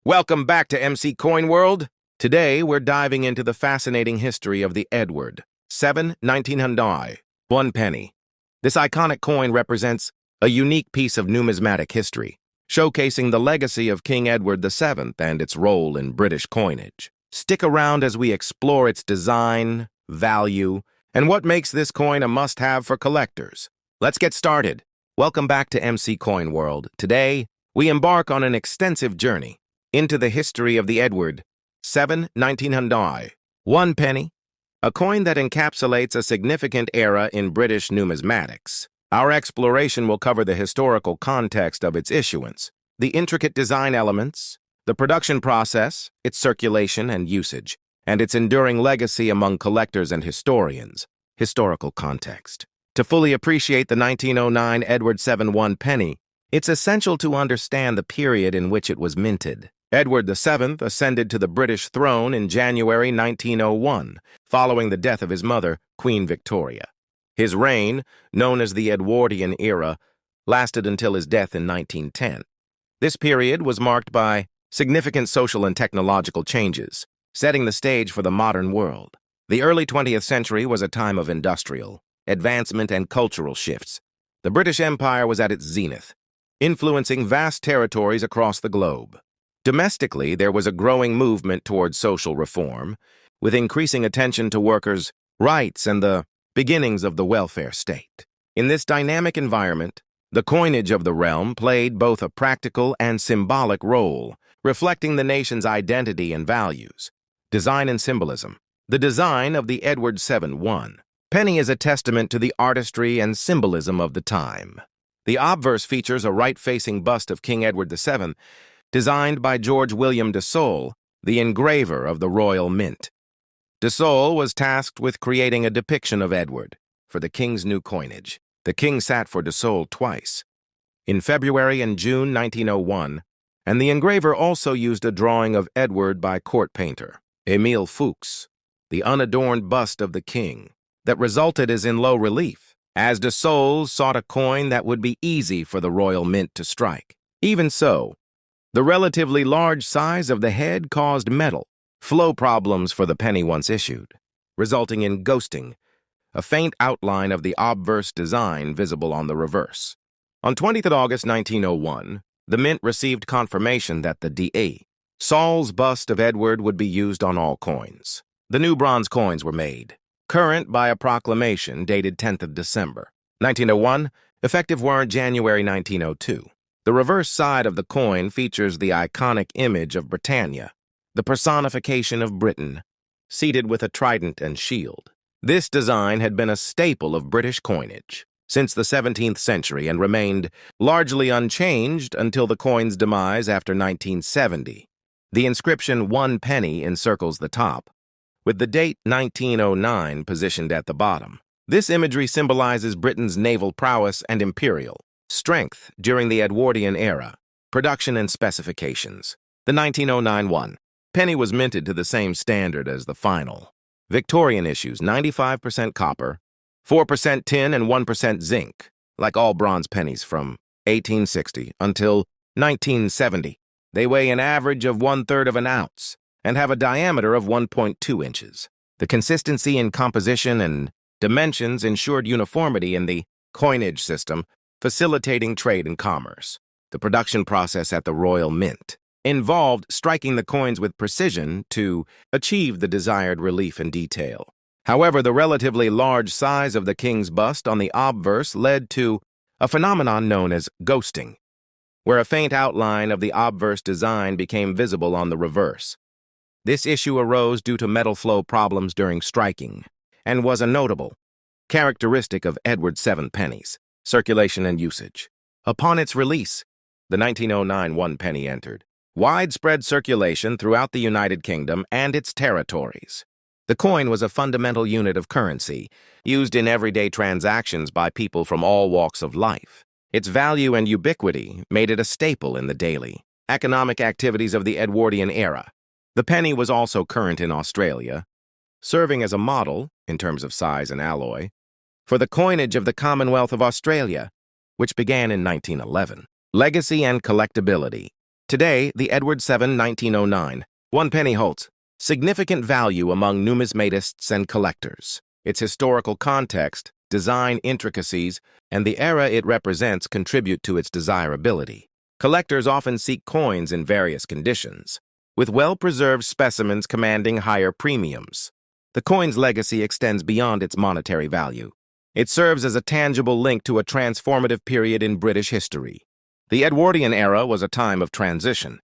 Welcome back to MC Coin World. Today, we're diving into the fascinating history of the Edward VII 1900 1 penny. This iconic coin represents a unique piece of numismatic history, showcasing the legacy of King Edward VII and its role in British coinage. Stick around as we explore its design, value, and what makes this coin a must-have for collectors. Let's get started. Welcome back to MC Coin World. Today, we embark on an extensive journey into the history of the Edward VII 1900 1 penny, a coin that encapsulates a significant era in British numismatics. Our exploration will cover the historical context of its issuance, the intricate design elements, the production process, its circulation and usage, and its enduring legacy among collectors and historians. Historical context. To fully appreciate the 1909 Edward VII 1 penny, it's essential to understand the period in which it was minted. Edward VII ascended to the British throne in January 1901, following the death of his mother, Queen Victoria. His reign, known as the Edwardian era, lasted until his death in 1910. This period was marked by significant social and technological changes, setting the stage for the modern world. The early 20th century was a time of industrial advancement and cultural shifts. The British Empire was at its zenith, influencing vast territories across the globe. Domestically, there was a growing movement towards social reform, with increasing attention to workers' rights and the beginnings of the welfare state. In this dynamic environment, the coinage of the realm played both a practical and symbolic role, reflecting the nation's identity and values. Design and symbolism. The design of the Edward VII 1 penny is a testament to the artistry and symbolism of the time. The obverse features a right-facing bust of King Edward VII, designed by George William de Sole, the engraver of the Royal Mint. De Sole was tasked with creating a depiction of Edward for the king's new coinage. The king sat for de Sole twice, in February and June 1901, and the engraver also used a drawing of Edward by court painter Émile Fuchs, the unadorned bust of the king, that resulted as in low relief, as de Sole sought a coin that would be easy for the Royal Mint to strike. Even so, the relatively large size of the head caused metal flow problems for the penny once issued, resulting in ghosting, a faint outline of the obverse design visible on the reverse. On 20th August 1901, the Mint received confirmation that the D.A. Sole's bust of Edward would be used on all coins. The new bronze coins were made, current by a proclamation dated 10th of December 1901, effective were January 1902. The reverse side of the coin features the iconic image of Britannia, the personification of Britain, seated with a trident and shield. This design had been a staple of British coinage since the 17th century and remained largely unchanged until the coin's demise after 1970. The inscription 1 penny encircles the top, with the date 1909 positioned at the bottom. This imagery symbolizes Britain's naval prowess and imperial strength during the Edwardian era. Production and specifications. The 1909 1 penny was minted to the same standard as the final Victorian issues: 95% copper, 4% tin, and 1% zinc, like all bronze pennies from 1860 until 1970. They weigh an average of 1/3 of an ounce and have a diameter of 1.2 inches. The consistency in composition and dimensions ensured uniformity in the coinage system, facilitating trade and commerce. The production process at the Royal Mint involved striking the coins with precision to achieve the desired relief and detail. However, the relatively large size of the king's bust on the obverse led to a phenomenon known as ghosting, where a faint outline of the obverse design became visible on the reverse. This issue arose due to metal flow problems during striking and was a notable characteristic of Edward VII pennies. Circulation and usage. Upon its release, the 1909 1 penny entered widespread circulation throughout the United Kingdom and its territories. The coin was a fundamental unit of currency, used in everyday transactions by people from all walks of life. Its value and ubiquity made it a staple in the daily economic activities of the Edwardian era. The penny was also current in Australia, serving as a model, in terms of size and alloy, for the coinage of the Commonwealth of Australia, which began in 1911. Legacy and collectibility. Today, the Edward VII 1909 one penny holds significant value among numismatists and collectors. Its historical context, design intricacies, and the era it represents contribute to its desirability. Collectors often seek coins in various conditions, with well-preserved specimens commanding higher premiums. The coin's legacy extends beyond its monetary value. It serves as a tangible link to a transformative period in British history. The Edwardian era was a time of transition,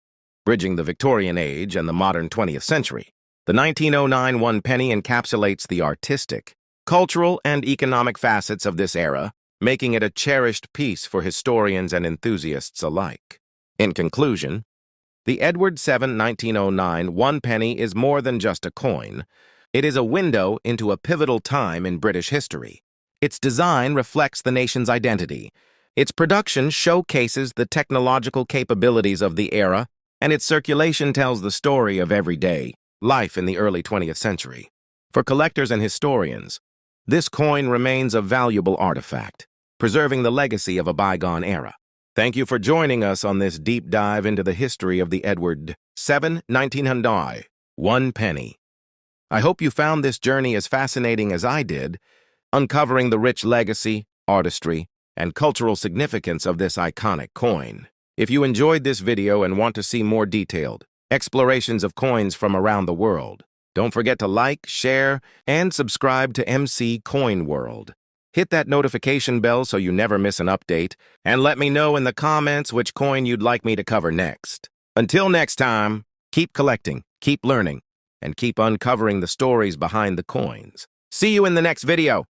bridging the Victorian age and the modern 20th century. The 1909 one penny encapsulates the artistic, cultural, and economic facets of this era, making it a cherished piece for historians and enthusiasts alike. In conclusion, the Edward VII 1909 one penny is more than just a coin. It is a window into a pivotal time in British history. Its design reflects the nation's identity. Its production showcases the technological capabilities of the era, and its circulation tells the story of everyday life in the early 20th century. For collectors and historians, this coin remains a valuable artifact, preserving the legacy of a bygone era. Thank you for joining us on this deep dive into the history of the Edward VII 1909 one penny. I hope you found this journey as fascinating as I did, uncovering the rich legacy, artistry, and cultural significance of this iconic coin. If you enjoyed this video and want to see more detailed explorations of coins from around the world, don't forget to like, share, and subscribe to MC Coin World. Hit that notification bell so you never miss an update, and let me know in the comments which coin you'd like me to cover next. Until next time, keep collecting, keep learning, and keep uncovering the stories behind the coins. See you in the next video.